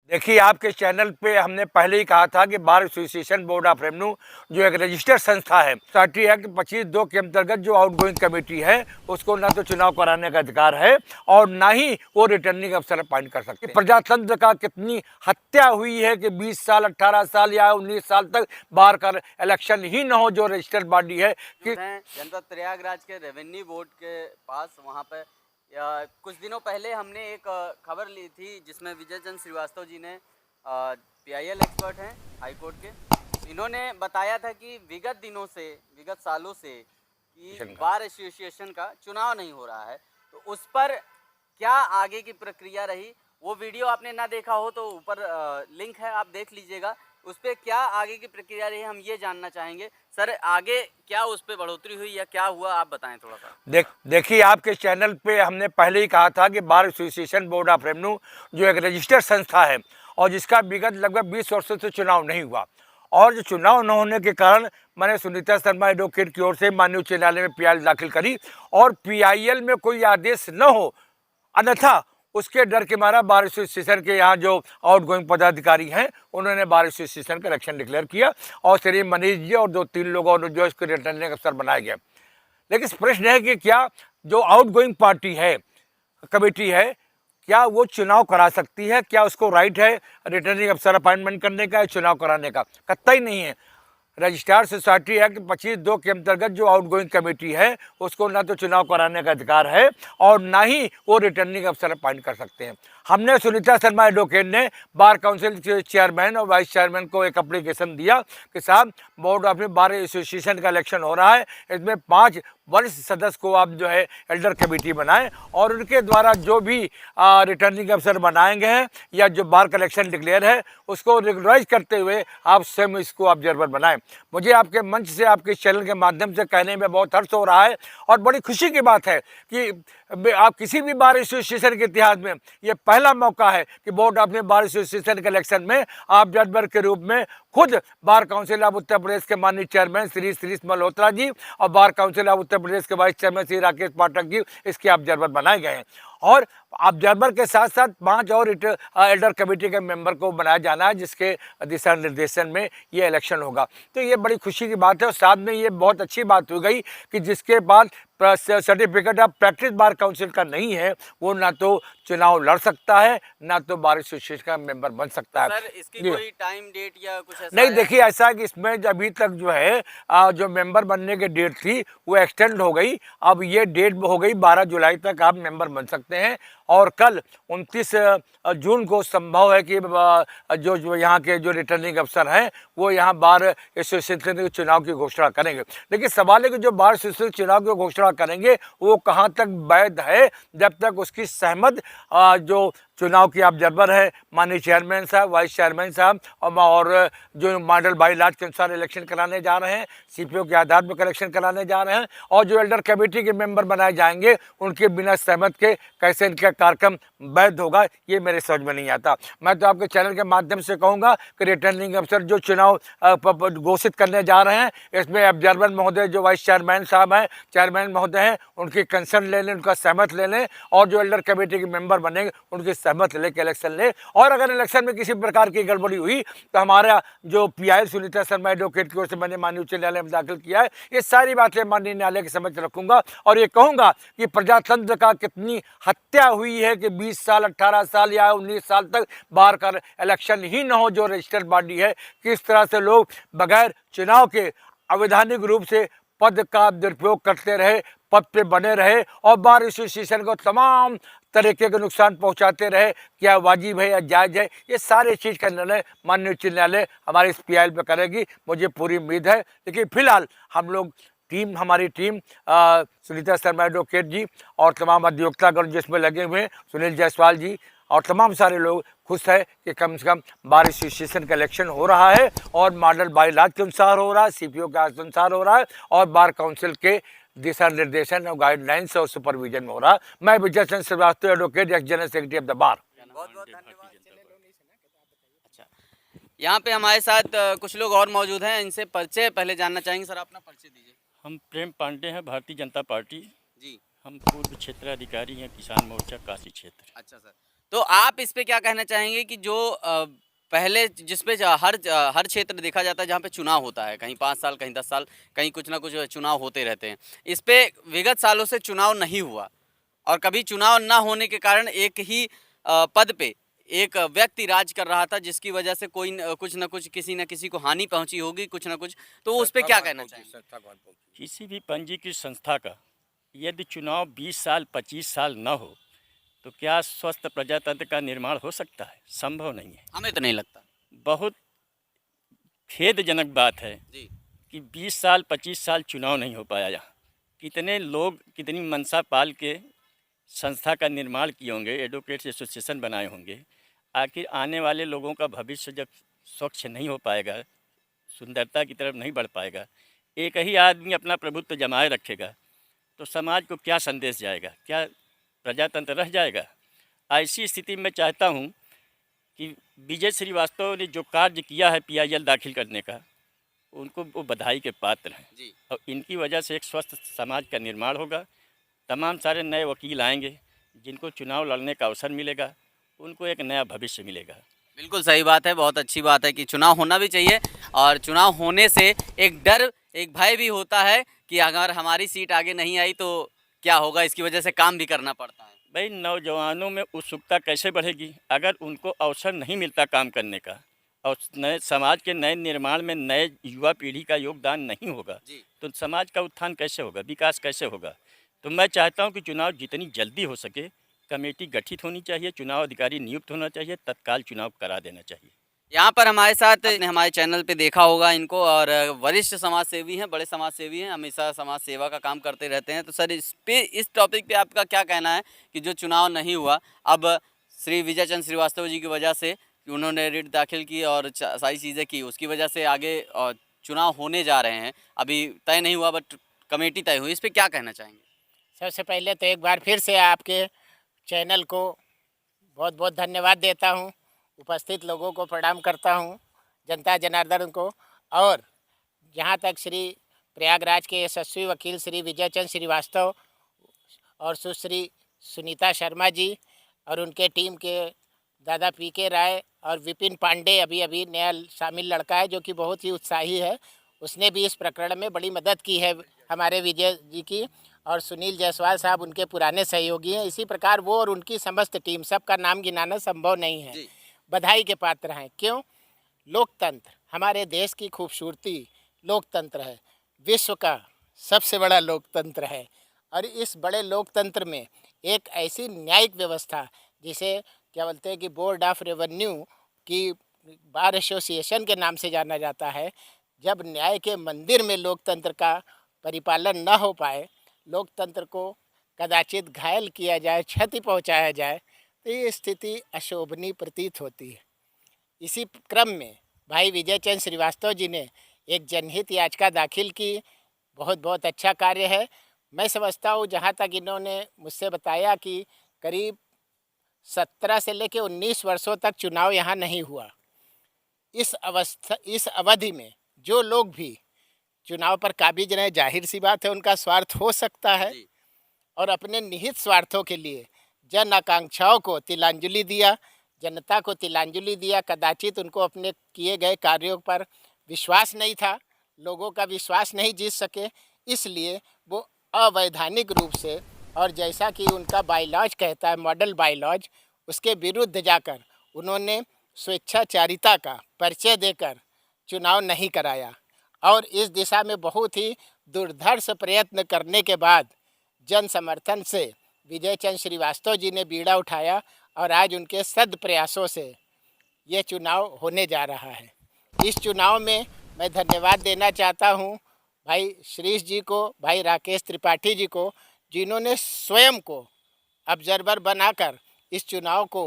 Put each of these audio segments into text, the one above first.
देखिए, आपके चैनल पे हमने पहले ही कहा था कि bar association board of revenue जो एक रजिस्टर्ड संस्था है, सोसाइटी एक्ट 25(2) के अंतर्गत जो आउटगोइंग कमेटी है उसको ना तो चुनाव कराने का अधिकार है और ना ही वो रिटर्निंग अफसर अपॉइंट कर सकते हैं। प्रजातंत्र का कितनी हत्या हुई है कि 20 साल 18 साल या 19 साल तक बार का इलेक्शन ही न हो, जो रजिस्टर्ड बॉडी है कि जनता प्रयागराज के रेवेन्यू बोर्ड के पास वहाँ पे कुछ दिनों पहले हमने एक खबर ली थी जिसमें विजय चंद्र श्रीवास्तव जी ने PIL एक्सपर्ट हैं हाई कोर्ट के, इन्होंने बताया था कि विगत सालों से कि बार एसोसिएशन का चुनाव नहीं हो रहा है। तो उस पर क्या आगे की प्रक्रिया रही, वो वीडियो आपने ना देखा हो तो ऊपर लिंक है, आप देख लीजिएगा। उस पर क्या आगे की प्रक्रिया रही हम ये जानना चाहेंगे। सर, आगे क्या उस पर बढ़ोतरी हुई या क्या हुआ, आप बताएं थोड़ा सा। देखिए, आपके चैनल पे हमने पहले ही कहा था कि bar association board of revenue जो एक रजिस्टर्ड संस्था है और जिसका विगत लगभग 20 वर्षों से चुनाव नहीं हुआ, और जो चुनाव न होने के कारण मैंने सुनीता शर्मा एडवोकेट की ओर से माननीय उच्च न्यायालय में PIL दाखिल करी और PIL में कोई आदेश न हो, अन्यथा उसके डर के मारा बार एसोसिएशन के यहाँ जो आउटगोइंग पदाधिकारी हैं उन्होंने बार एसोसिएशन का इलेक्शन डिक्लेयर किया और श्री मनीष जी और 2-3 लोगों और जो इसके रिटर्निंग अफसर बनाए गए। लेकिन प्रश्न है कि क्या जो आउटगोइंग पार्टी है, कमेटी है, क्या वो चुनाव करा सकती है? क्या उसको राइट है रिटर्निंग अफसर अपॉइंटमेंट करने का या चुनाव कराने का? कतई नहीं है। रजिस्टर्ड सोसाइटी एक्ट 25(2) के अंतर्गत जो आउटगोइंग कमेटी है उसको ना तो चुनाव कराने का अधिकार है और ना ही वो रिटर्निंग अफसर अपॉइंट कर सकते हैं। हमने सुनीता शर्मा एडवोकेट ने बार काउंसिल के चेयरमैन और वाइस चेयरमैन को एक एप्लीकेशन दिया कि साहब, बोर्ड ऑफ बार एसोसिएशन का इलेक्शन हो रहा है, इसमें 5 वरिष्ठ सदस्य को आप जो है एल्डर कमेटी बनाएं और उनके द्वारा जो भी रिटर्निंग अफसर बनाएंगे हैं या जो बार का इलेक्शन डिक्लेयर है उसको रेगुलराइज करते हुए आप स्वयं इसको ऑब्जर्वर बनाएं। मुझे आपके मंच से, आपके चैनल के माध्यम से कहने में बहुत हर्ष हो रहा है और बड़ी खुशी की बात है कि आप किसी भी बार एसोसिएशन के इतिहास में ये पहला मौका है कि बोर्ड ऑफ बार एसोसिएशन के इलेक्शन में ऑब्जर्वर के रूप में खुद bar council of Uttar Pradesh के माननीय चेयरमैन श्री श्रीश मल्होत्रा जी और bar council of Uttar Pradesh के वाइस चेयरमैन श्री राकेश पाठक जी इसके ऑब्जर्वर बनाए गए हैं और ऑब्जर्वर के साथ साथ 5 और एल्डर कमेटी के मेंबर को बनाया जाना है जिसके दिशा निर्देशन में ये इलेक्शन होगा। तो ये बड़ी खुशी की बात है और साथ में ये बहुत अच्छी बात हो गई कि जिसके बाद certificate of practice bar council का नहीं है वो ना तो चुनाव लड़ सकता है ना तो बार एसोसिएशन का मेंबर बन सकता है। सर, इसकी कोई टाइम डेट या कुछ ऐसा नहीं, देखिए ऐसा है कि इसमें अभी तक जो है जो मेंबर बनने की डेट थी वो एक्सटेंड हो गई। अब ये डेट हो गई 12 जुलाई तक आप मेंबर बन सकते हैं और कल 29 जून को संभव है कि जो यहाँ के जो रिटर्निंग अफसर हैं वो यहाँ बार एसोसिएशन के चुनाव की घोषणा करेंगे। लेकिन सवाल है कि जो बार एसोसिएशन चुनाव की घोषणा करेंगे वो कहाँ तक वैध है जब तक उसकी सहमत जो चुनाव की ऑब्जर्वर है माननीय चेयरमैन साहब, वाइस चेयरमैन साहब और जो मॉडल बाईलॉज के अनुसार इलेक्शन कराने जा रहे हैं, CPO के आधार पर इलेक्शन कराने जा रहे हैं और जो एल्डर कमेटी के मेंबर बनाए जाएंगे उनके बिना सहमत के कैसे इनका कार्यक्रम वैध होगा ये मेरे समझ में नहीं आता। मैं तो आपके चैनल के माध्यम से कहूँगा कि रिटर्निंग अफसर जो चुनाव घोषित करने जा रहे हैं इसमें ऑब्जर्वर महोदय जो वाइस चेयरमैन साहब हैं, चेयरमैन महोदय हैं, उनकी कंसर्न ले लें, उनका सहमत ले लें और जो एल्डर कमेटी के मेंबर बनेंगे उनकी सहमत लेके इलेक्शन ले। और अगर इलेक्शन में किसी प्रकार की गड़बड़ी हुई तो हमारा जो PIL सुनीता शर्मा एडवोकेट की ओर से मैंने माननीय उच्च न्यायालय में दाखिल किया है, ये सारी बातें माननीय न्यायालय के समक्ष रखूंगा और ये कहूंगा कि प्रजातंत्र का कितनी हत्या हुई है कि 20 साल 18 साल या 19 साल तक बार का इलेक्शन ही न हो, जो रजिस्टर्ड बॉडी है, किस तरह से लोग बगैर चुनाव के अवैधानिक रूप से पद का दुरुपयोग करते रहे, पद पे बने रहे और बार एसोसिएशन को तमाम तरीके के नुकसान पहुंचाते रहे। क्या वाजिब है या जायज़ है, ये सारे चीज़ का निर्णय माननीय उच्च न्यायालय हमारे इस PIL पे करेगी, मुझे पूरी उम्मीद है। लेकिन फिलहाल हम लोग हमारी टीम सुनीता शर्मा एडवोकेट जी और तमाम अधिवक्तागण जिसमें लगे हुए हैं, सुनील जायसवाल जी और तमाम सारे लोग खुश है कि कम से कम बार एसोसिएशन का इलेक्शन हो रहा है और मॉडल बाईलॉज के अनुसार हो रहा है, CPO के अनुसार हो रहा है और बार काउंसिल के दिशा निर्देशन और गाइडलाइंस और सुपरविजन में हो रहा है। मैं Vijay Chandra Srivastava advocate, ex general secretary of the bar. बहुत बहुत धन्यवाद। अच्छा, यहाँ पे हमारे साथ कुछ लोग और मौजूद हैं, इनसे परिचय पहले जानना चाहेंगे। सर, अपना परिचय दीजिए। हम प्रेम पांडे हैं, भारतीय जनता पार्टी जी। हम पूर्व क्षेत्राधिकारी हैं किसान मोर्चा काशी क्षेत्र। अच्छा सर, तो आप इस पे क्या कहना चाहेंगे कि जो पहले जिसपे हर क्षेत्र देखा जाता है जहाँ पे चुनाव होता है, कहीं 5 साल, कहीं 10 साल, कहीं कुछ ना कुछ चुनाव होते रहते हैं। इस पे विगत सालों से चुनाव नहीं हुआ और कभी चुनाव ना होने के कारण एक ही पद पे एक व्यक्ति राज कर रहा था, जिसकी वजह से कुछ ना कुछ किसी न किसी को हानि पहुंची होगी, कुछ ना कुछ। तो उस पे क्या कहना चाहेंगे? किसी भी पंजीकृत संस्था का यदि चुनाव 20 साल 25 साल न हो तो क्या स्वस्थ प्रजातंत्र का निर्माण हो सकता है? संभव नहीं है। हमें तो नहीं लगता। बहुत खेदजनक बात है जी। कि 20 साल 25 साल चुनाव नहीं हो पाया यहाँ। कितने लोग कितनी मनसा पाल के संस्था का निर्माण किए होंगे, एडवोकेट्स एसोसिएशन बनाए होंगे। आखिर आने वाले लोगों का भविष्य जब स्वच्छ नहीं हो पाएगा, सुंदरता की तरफ नहीं बढ़ पाएगा, एक ही आदमी अपना प्रभुत्व जमाए रखेगा, तो समाज को क्या संदेश जाएगा? क्या प्रजातंत्र रह जाएगा? ऐसी स्थिति में चाहता हूँ कि विजय श्रीवास्तव ने जो कार्य किया है पीआईएल दाखिल करने का, उनको वो बधाई के पात्र हैं। जी। और इनकी वजह से एक स्वस्थ समाज का निर्माण होगा। तमाम सारे नए वकील आएंगे, जिनको चुनाव लड़ने का अवसर मिलेगा, उनको एक नया भविष्य मिलेगा। बिल्कुल सही बात है, बहुत अच्छी बात है कि चुनाव होना भी चाहिए और चुनाव होने से एक डर, एक भय भी होता है कि अगर हमारी सीट आगे नहीं आई तो क्या होगा, इसकी वजह से काम भी करना पड़ता है। भाई, नौजवानों में उत्सुकता कैसे बढ़ेगी अगर उनको अवसर नहीं मिलता काम करने का, और नए समाज के नए निर्माण में नए युवा पीढ़ी का योगदान नहीं होगा, जी। तो समाज का उत्थान कैसे होगा, विकास कैसे होगा? तो मैं चाहता हूं कि चुनाव जितनी जल्दी हो सके, कमेटी गठित होनी चाहिए, चुनाव अधिकारी नियुक्त होना चाहिए, तत्काल चुनाव करा देना चाहिए। यहाँ पर हमारे साथ आपने हमारे चैनल पे देखा होगा इनको, और वरिष्ठ समाज सेवी हैं, बड़े समाज सेवी हैं, हमेशा समाज सेवा का काम करते रहते हैं। तो सर, इस टॉपिक पे आपका क्या कहना है कि जो चुनाव नहीं हुआ, अब श्री विजय चंद्र श्रीवास्तव जी की वजह से, कि उन्होंने रिट दाखिल की और सारी चीज़ें की, उसकी वजह से आगे चुनाव होने जा रहे हैं, अभी तय नहीं हुआ बट कमेटी तय हुई, इस पर क्या कहना चाहेंगे? सबसे पहले तो एक बार फिर से आपके चैनल को बहुत बहुत धन्यवाद देता हूँ, उपस्थित लोगों को प्रणाम करता हूँ, जनता जनार्दन को। और जहाँ तक श्री प्रयागराज के यशस्वी वकील श्री विजय चंद्र श्रीवास्तव और सुश्री सुनीता शर्मा जी और उनके टीम के दादा पीके राय और विपिन पांडे, अभी अभी नया शामिल लड़का है जो कि बहुत ही उत्साही है, उसने भी इस प्रकरण में बड़ी मदद की है हमारे विजय जी की। और सुनील जायसवाल साहब उनके पुराने सहयोगी हैं। इसी प्रकार वो और उनकी समस्त टीम, सबका नाम गिनाना संभव नहीं है, बधाई के पात्र हैं। क्यों? लोकतंत्र, हमारे देश की खूबसूरती लोकतंत्र है, विश्व का सबसे बड़ा लोकतंत्र है। और इस बड़े लोकतंत्र में एक ऐसी न्यायिक व्यवस्था, जिसे क्या बोलते हैं कि बोर्ड ऑफ रेवेन्यू की बार एसोसिएशन के नाम से जाना जाता है, जब न्याय के मंदिर में लोकतंत्र का परिपालन न हो पाए, लोकतंत्र को कदाचित घायल किया जाए, क्षति पहुंचाया जाए, तो ये स्थिति अशोभनीय प्रतीत होती है। इसी क्रम में भाई विजय चंद्र श्रीवास्तव जी ने एक जनहित याचिका दाखिल की, बहुत बहुत अच्छा कार्य है। मैं समझता हूँ, जहाँ तक इन्होंने मुझसे बताया कि करीब 17 से लेकर 19 वर्षों तक चुनाव यहाँ नहीं हुआ। इस अवधि में जो लोग भी चुनाव पर काबिज रहे, जाहिर सी बात है उनका स्वार्थ हो सकता है, और अपने निहित स्वार्थों के लिए जन आकांक्षाओं को तिलांजलि दिया, जनता को तिलांजलि दिया। कदाचित उनको अपने किए गए कार्यों पर विश्वास नहीं था, लोगों का विश्वास नहीं जीत सके, इसलिए वो अवैधानिक रूप से, और जैसा कि उनका बायलॉज कहता है, मॉडल बायलॉज, उसके विरुद्ध जाकर उन्होंने स्वेच्छाचारिता का परिचय देकर चुनाव नहीं कराया। और इस दिशा में बहुत ही दुर्धर्ष प्रयत्न करने के बाद जन समर्थन से विजय चंद्र श्रीवास्तव जी ने बीड़ा उठाया, और आज उनके सद प्रयासों से ये चुनाव होने जा रहा है। इस चुनाव में मैं धन्यवाद देना चाहता हूँ भाई श्रीश जी को, भाई राकेश त्रिपाठी जी को, जिन्होंने स्वयं को ऑब्जर्वर बनाकर इस चुनाव को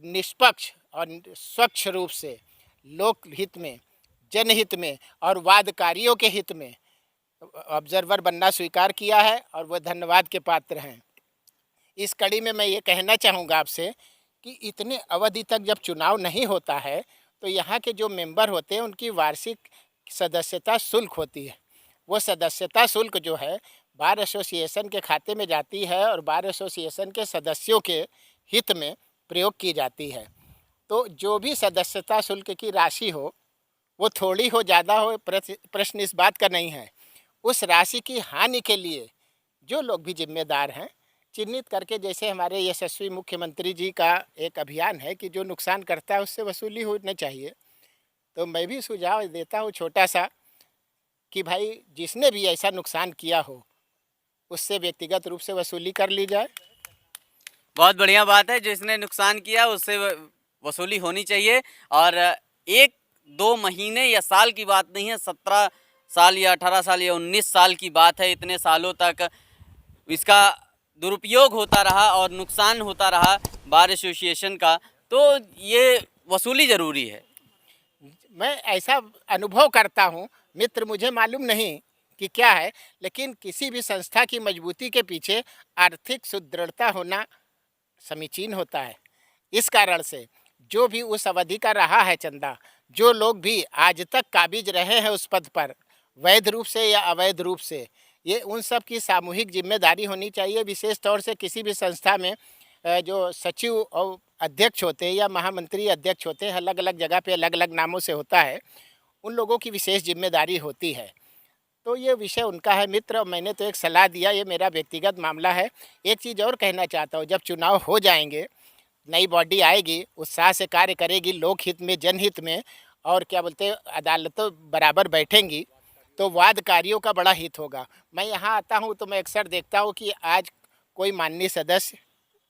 निष्पक्ष और स्वच्छ रूप से लोकहित में, जनहित में और वादकारियों के हित में ऑब्जर्वर बनना स्वीकार किया है, और वो धन्यवाद के पात्र हैं। इस कड़ी में मैं ये कहना चाहूँगा आपसे कि इतने अवधि तक जब चुनाव नहीं होता है, तो यहाँ के जो मेंबर होते हैं उनकी वार्षिक सदस्यता शुल्क होती है। वो सदस्यता शुल्क जो है बार एसोसिएशन के खाते में जाती है, और बार एसोसिएशन के सदस्यों के हित में प्रयोग की जाती है। तो जो भी सदस्यता शुल्क की राशि हो, वो थोड़ी हो ज़्यादा हो, प्रश्न इस बात का नहीं है। उस राशि की हानि के लिए जो लोग भी जिम्मेदार हैं, चिन्हित करके, जैसे हमारे यशस्वी मुख्यमंत्री जी का एक अभियान है कि जो नुकसान करता है उससे वसूली होनी चाहिए। तो मैं भी सुझाव देता हूँ छोटा सा कि भाई जिसने भी ऐसा नुकसान किया हो उससे व्यक्तिगत रूप से वसूली कर ली जाए। बहुत बढ़िया बात है, जिसने नुकसान किया उससे वसूली होनी चाहिए। और 1-2 महीने या साल की बात नहीं है, 17 साल या 18 साल या 19 साल की बात है। इतने सालों तक इसका दुरुपयोग होता रहा और नुकसान होता रहा बार एसोसिएशन का, तो ये वसूली ज़रूरी है। मैं ऐसा अनुभव करता हूँ, मित्र मुझे मालूम नहीं कि क्या है, लेकिन किसी भी संस्था की मजबूती के पीछे आर्थिक सुदृढ़ता होना समीचीन होता है। इस कारण से जो भी उस अवधि का रहा है चंदा, जो लोग भी आज तक काबिज रहे हैं उस पद पर, वैध रूप से या अवैध रूप से, ये उन सब की सामूहिक जिम्मेदारी होनी चाहिए। विशेष तौर से किसी भी संस्था में जो सचिव और अध्यक्ष होते हैं या महामंत्री अध्यक्ष होते हैं, अलग अलग जगह पे अलग अलग नामों से होता है, उन लोगों की विशेष जिम्मेदारी होती है। तो ये विषय उनका है मित्र, मैंने तो एक सलाह दिया, ये मेरा व्यक्तिगत मामला है। एक चीज़ और कहना चाहता हूँ, जब चुनाव हो जाएंगे, नई बॉडी आएगी, उत्साह से कार्य करेगी, लोकहित में, जनहित में, और क्या बोलते हैं, अदालतों बराबर बैठेंगी, तो वादकारियों का बड़ा हित होगा। मैं यहाँ आता हूँ तो मैं अक्सर देखता हूँ कि आज कोई माननीय सदस्य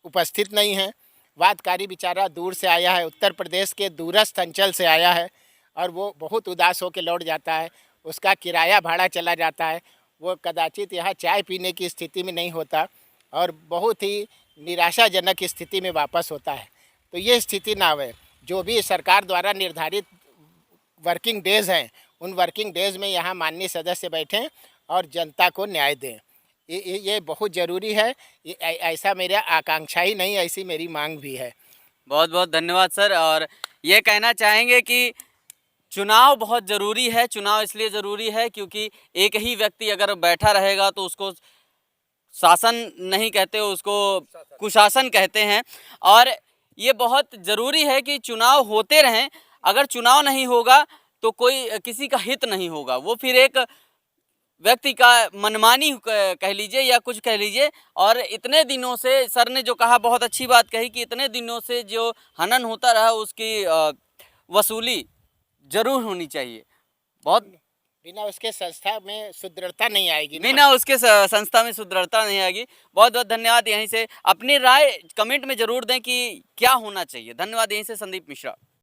उपस्थित नहीं है। वादकारी बेचारा दूर से आया है, उत्तर प्रदेश के दूरस्थ अंचल से आया है, और वो बहुत उदास होकर लौट जाता है। उसका किराया भाड़ा चला जाता है, वो कदाचित यहाँ चाय पीने की स्थिति में नहीं होता और बहुत ही निराशाजनक स्थिति में वापस होता है। तो ये स्थिति ना आवे। जो भी सरकार द्वारा निर्धारित वर्किंग डेज़ हैं, उन वर्किंग डेज़ में यहाँ माननीय सदस्य बैठें और जनता को न्याय दें। ये बहुत ज़रूरी है। ऐसा मेरा आकांक्षा ही नहीं, ऐसी मेरी मांग भी है। बहुत बहुत धन्यवाद सर। और ये कहना चाहेंगे कि चुनाव बहुत ज़रूरी है। चुनाव इसलिए ज़रूरी है क्योंकि एक ही व्यक्ति अगर बैठा रहेगा तो उसको शासन नहीं कहते, उसको कुशासन कहते हैं। और ये बहुत ज़रूरी है कि चुनाव होते रहें। अगर चुनाव नहीं होगा तो कोई किसी का हित नहीं होगा, वो फिर एक व्यक्ति का मनमानी कह लीजिए या कुछ कह लीजिए। और इतने दिनों से सर ने जो कहा, बहुत अच्छी बात कही कि इतने दिनों से जो हनन होता रहा उसकी वसूली ज़रूर होनी चाहिए। बहुत बिना उसके संस्था में सुदृढ़ता नहीं आएगी ना। बिना उसके संस्था में सुदृढ़ता नहीं आएगी। बहुत बहुत धन्यवाद। यहीं से अपनी राय कमेंट में ज़रूर दें कि क्या होना चाहिए। धन्यवाद। यहीं से संदीप मिश्रा।